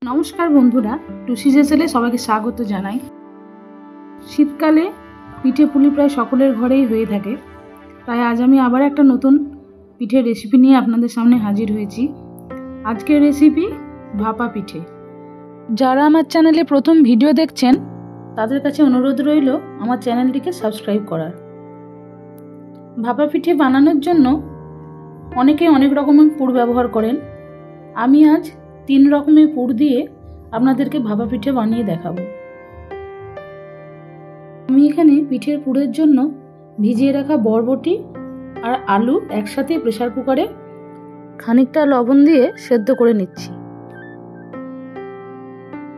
নমস্কার বন্ধুরা, টুসি জেসেলে সবাইকে স্বাগত জানাই। শীতকালে পিঠে পুলি প্রায় সকলের ঘরেই হয়ে থাকে, তাই আজ আমি আবার একটা নতুন পিঠের রেসিপি নিয়ে আপনাদের সামনে হাজির হয়েছি। আজকের রেসিপি ভাপা পিঠে। যারা আমার চ্যানেলে প্রথম ভিডিও দেখছেন তাদের কাছে অনুরোধ রইল আমার চ্যানেলটিকে সাবস্ক্রাইব করার। ভাপা পিঠে বানানোর জন্য অনেকে অনেক রকমের পুর ব্যবহার করেন। আমি আজ 3 রকমের পুর দিয়ে আপনাদেরকে ভাপা পিঠে বানিয়ে দেখাবো। আমি এখানে পিঠের পুরের জন্য ভিজিয়ে রাখা বরবটি আর আলু একসাথে প্রেসার কুকারে খানিকটা লবণ দিয়ে সেদ্ধ করে নিচ্ছি।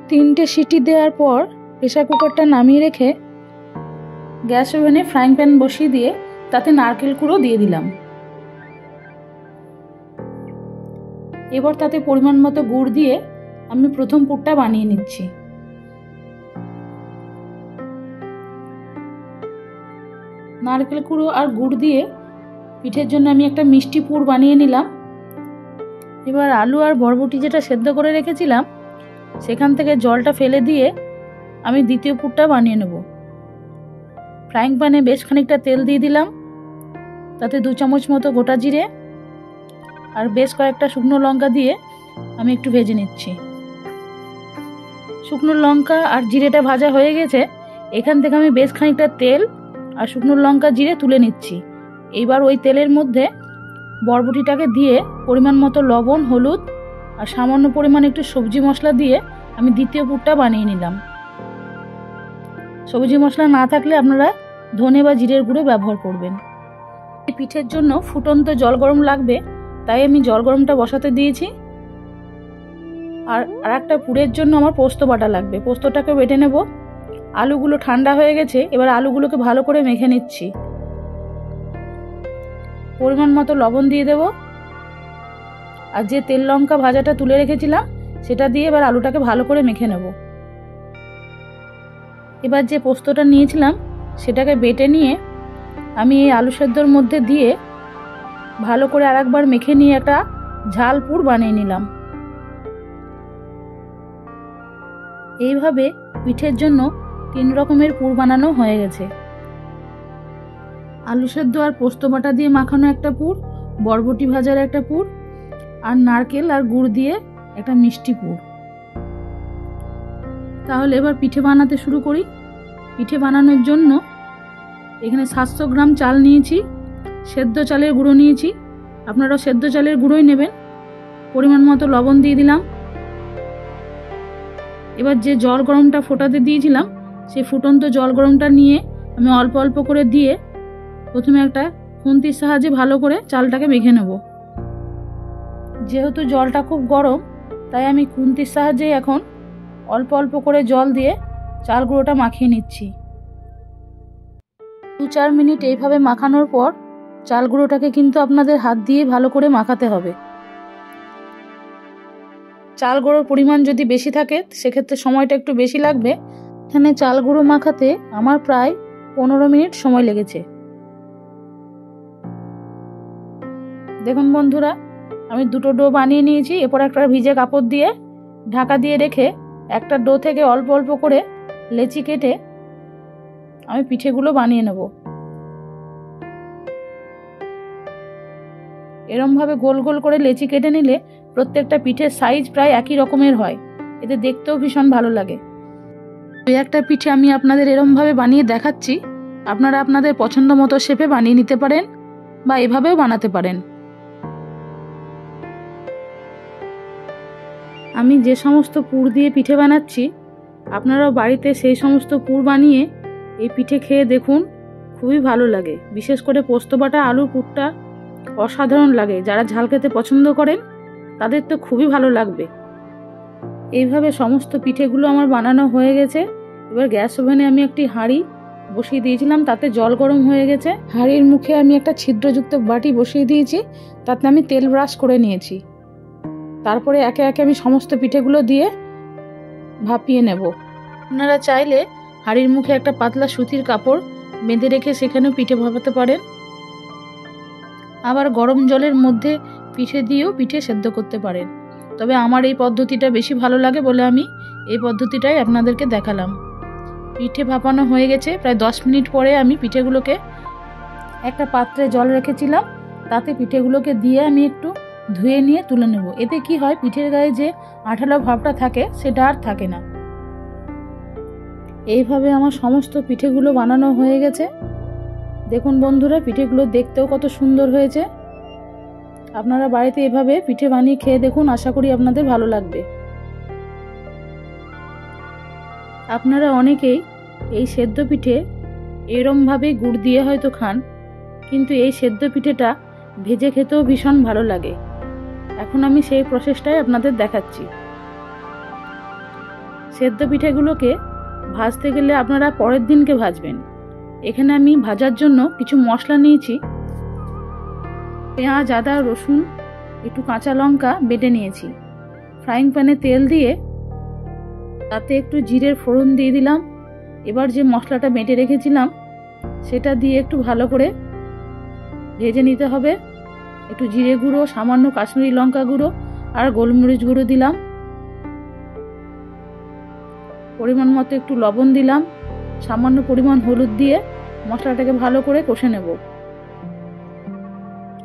3টে সিটি দেওয়ার পর প্রেসার কুকারটা নামিয়ে রেখে গ্যাস ওভেনে ফ্রাইং প্যান বসিয়ে দিয়ে তাতে নারকেল কুড়ো দিয়ে দিলাম। এবার তাতে পরিমাণ মতো গুড় দিয়ে আমি প্রথম পুরটা বানিয়ে নিচ্ছি। নারকেল কুড়ো আর গুড় দিয়ে পিঠের জন্য আমি একটা মিষ্টি পুর বানিয়ে নিলাম। এবার আলু আর বরবটি যেটা সেদ্ধ করে রেখেছিলাম সেখান থেকে জলটা ফেলে দিয়ে আমি দ্বিতীয় পুরটা বানিয়ে নেব। ফ্রাইং প্যানে বেশ খানিকটা তেল দিয়ে দিলাম, তাতে 2 চামচ মতো গোটা জিরে আর বেশ কয়েকটা শুকনো লঙ্কা দিয়ে আমি একটু ভেজে নিচ্ছি। শুকনো লঙ্কা আর জিরেটা ভাজা হয়ে গেছে, এখান থেকে আমি বেশ খানিকটা তেল আর শুকনো লঙ্কা জিরে তুলে নিচ্ছি। এইবার ওই তেলের মধ্যে বরবটিটাকে দিয়ে পরিমাণ মতো লবণ, হলুদ আর সামান্য পরিমাণ একটু সবজি মশলা দিয়ে আমি দ্বিতীয় পুরটা বানিয়ে নিলাম। সবজি মশলা না থাকলে আপনারা ধনে বা জিরের গুঁড়ো ব্যবহার করবেন। এই পিঠের জন্য ফুটন্ত জল গরম লাগবে, তাই আমি জল গরমটা বসাতে দিয়েছি। আর একটা পুরের জন্য আমার পোস্ত বাটা লাগবে, পোস্তটাকে বেটে নেব। আলুগুলো ঠান্ডা হয়ে গেছে, এবার আলুগুলোকে ভালো করে মেখে নিচ্ছি। পরিমাণ মতো লবণ দিয়ে দেব আর যে তেল লঙ্কা ভাজাটা তুলে রেখেছিলাম সেটা দিয়ে এবার আলুটাকে ভালো করে মেখে নেব। এবার যে পোস্তটা নিয়েছিলাম সেটাকে বেটে নিয়ে আমি এই আলু সেদ্ধর মধ্যে দিয়ে ভালো করে আরেকবার মেখে নিয়ে একটা ঝাল পুর বানিয়ে নিলাম। এইভাবে পিঠের জন্য 3 রকমের পুর বানানো হয়ে গেছে। আলু সেদ্ধ আর পোস্ত বাটা দিয়ে মাখানো একটা পুর, বরবটি ভাজার একটা পুর আর নারকেল আর গুড় দিয়ে একটা মিষ্টি পুর। তাহলে এবার পিঠে বানাতে শুরু করি। পিঠে বানানোর জন্য এখানে 700 গ্রাম চাল নিয়েছি, সেদ্ধ চালের গুঁড়ো নিয়েছি, আপনারাও সেদ্ধ চালের গুঁড়োই নেবেন। পরিমাণ মতো লবণ দিয়ে দিলাম। এবার যে জল গরমটা ফোটাতে দিয়েছিলাম সেই ফুটন্ত জল গরমটা নিয়ে আমি অল্প অল্প করে দিয়ে প্রথমে একটা খুন্তির সাহায্যে ভালো করে চালটাকে মেখে নেব। যেহেতু জলটা খুব গরম তাই আমি খুন্তির সাহায্যে এখন অল্প অল্প করে জল দিয়ে চাল গুঁড়োটা মাখিয়ে নিচ্ছি। 2-4 মিনিট এইভাবে মাখানোর পর চাল গুঁড়োটাকে কিন্তু আপনাদের হাত দিয়ে ভালো করে মাখাতে হবে। চাল গুঁড়োর পরিমাণ যদি বেশি থাকে সেক্ষেত্রে সময়টা একটু বেশি লাগবে। এখানে চাল গুঁড়ো মাখাতে আমার প্রায় 15 মিনিট সময় লেগেছে। দেখুন বন্ধুরা, আমি 2টো ডো বানিয়ে নিয়েছি। এরপর একটা ভিজে কাপড় দিয়ে ঢাকা দিয়ে রেখে একটা ডো থেকে অল্প অল্প করে লেচি কেটে আমি পিঠেগুলো বানিয়ে নেব। এরমভাবে গোল গোল করে লেচি কেটে নিলে প্রত্যেকটা পিঠের সাইজ প্রায় একই রকমের হয়, এতে দেখতেও ভীষণ ভালো লাগে। এই একটা পিঠে আমি আপনাদের এরমভাবে বানিয়ে দেখাচ্ছি, আপনারা আপনাদের পছন্দ মতো শেপে বানিয়ে নিতে পারেন বা এভাবেও বানাতে পারেন। আমি যে সমস্ত পুর দিয়ে পিঠে বানাচ্ছি আপনারাও বাড়িতে সেই সমস্ত পুর বানিয়ে এই পিঠে খেয়ে দেখুন, খুবই ভালো লাগে। বিশেষ করে পোস্ত বাটা আলুর পুরটা অসাধারণ লাগে। যারা ঝাল খেতে পছন্দ করেন তাদের তো খুবই ভালো লাগবে। এইভাবে সমস্ত পিঠেগুলো আমার বানানো হয়ে গেছে। এবার গ্যাস ওভেনে আমি একটি হাঁড়ি বসিয়ে দিয়েছিলাম, তাতে জল গরম হয়ে গেছে। হাঁড়ির মুখে আমি একটা ছিদ্রযুক্ত বাটি বসিয়ে দিয়েছি, তাতে আমি তেল ব্রাশ করে নিয়েছি। তারপরে একে একে আমি সমস্ত পিঠেগুলো দিয়ে ভাপিয়ে নেব। আপনারা চাইলে হাঁড়ির মুখে একটা পাতলা সুতির কাপড় বেঁধে রেখে সেখানেও পিঠে ভাপাতে পারেন। আবার গরম জলের মধ্যে পিঠে দিয়েও পিঠে সেদ্ধ করতে পারেন। তবে আমার এই পদ্ধতিটা বেশি ভালো লাগে বলে আমি এই পদ্ধতিটাই আপনাদেরকে দেখালাম। পিঠে ভাপানো হয়ে গেছে। প্রায় 10 মিনিট পরে আমি পিঠেগুলোকে একটা পাত্রে জল রেখেছিলাম, তাতে পিঠেগুলোকে দিয়ে আমি একটু ধুয়ে নিয়ে তুলে নেব। এতে কি হয়, পিঠের গায়ে যে আঠালো ভাবটা থাকে সেটা আর থাকে না। এইভাবে আমার সমস্ত পিঠেগুলো বানানো হয়ে গেছে। দেখুন বন্ধুরা, পিঠেগুলো দেখতেও কত সুন্দর হয়েছে। আপনারা বাড়িতে এভাবে পিঠে বানিয়ে খেয়ে দেখুন, আশা করি আপনাদের ভালো লাগবে। আপনারা অনেকেই এই সেদ্ধ পিঠে এরমভাবে গুড় দিয়ে হয়তো খান, কিন্তু এই সেদ্ধ পিঠেটা ভেজে খেতেও ভীষণ ভালো লাগে। এখন আমি সেই প্রসেসটাই আপনাদের দেখাচ্ছি। সেদ্ধ পিঠেগুলোকে ভাজতে গেলে আপনারা পরের দিনকে ভাজবেন। এখানে আমি ভাজার জন্য কিছু মশলা নিয়েছি। পেঁয়াজ, আদা, রসুন, একটু কাঁচা লঙ্কা বেটে নিয়েছি। ফ্রাইং প্যানে তেল দিয়ে তাতে একটু জিরের ফোড়ন দিয়ে দিলাম। এবার যে মশলাটা বেটে রেখেছিলাম সেটা দিয়ে একটু ভালো করে ভেজে নিতে হবে। একটু জিরে গুঁড়ো, সামান্য কাশ্মীরি লঙ্কা গুঁড়ো আর গোলমরিচ গুঁড়ো দিলাম। পরিমাণ মতো একটু লবণ দিলাম। সামান্য পরিমাণ হলুদ দিয়ে মশলাটাকে ভালো করে কষে নেব।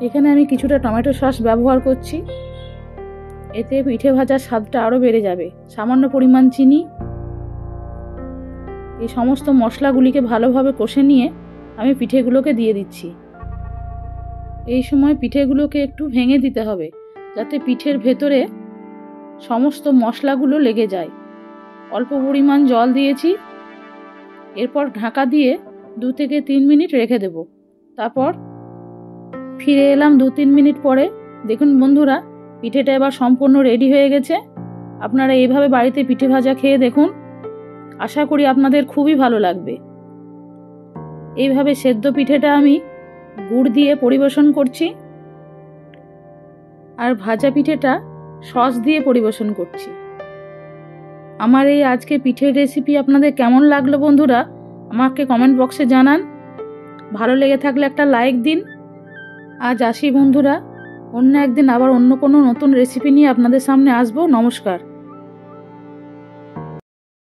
এখানে আমি কিছুটা টমেটো সস ব্যবহার করছি, এতে পিঠে ভাজার স্বাদটা আরও বেড়ে যাবে। সামান্য পরিমাণ চিনি। এই সমস্ত মশলাগুলিকে ভালোভাবে কষে নিয়ে আমি পিঠেগুলোকে দিয়ে দিচ্ছি। এই সময় পিঠেগুলোকে একটু ভেঙে দিতে হবে, যাতে পিঠের ভেতরে সমস্ত মশলাগুলো লেগে যায়। অল্প পরিমাণ জল দিয়েছি। এরপর ঢাকা দিয়ে 2 থেকে 3 মিনিট রেখে দেব। তারপর ফিরে এলাম 2-3 মিনিট পরে। দেখুন বন্ধুরা, পিঠেটা এবার সম্পূর্ণ রেডি হয়ে গেছে। আপনারা এইভাবে বাড়িতে পিঠে ভাজা খেয়ে দেখুন, আশা করি আপনাদের খুবই ভালো লাগবে। এইভাবে সেদ্ধ পিঠেটা আমি গুড় দিয়ে পরিবেশন করছি, আর ভাজা পিঠেটা সস দিয়ে পরিবেশন করছি। আমার এই আজকে পিঠের রেসিপি আপনাদের কেমন লাগলো বন্ধুরা, আমাকে কমেন্ট বক্সে জানান। ভালো লেগে থাকলে একটা লাইক দিন। আজ আসি বন্ধুরা, অন্য একদিন আবার অন্য কোনো নতুন রেসিপি নিয়ে আপনাদের সামনে আসবো। নমস্কার।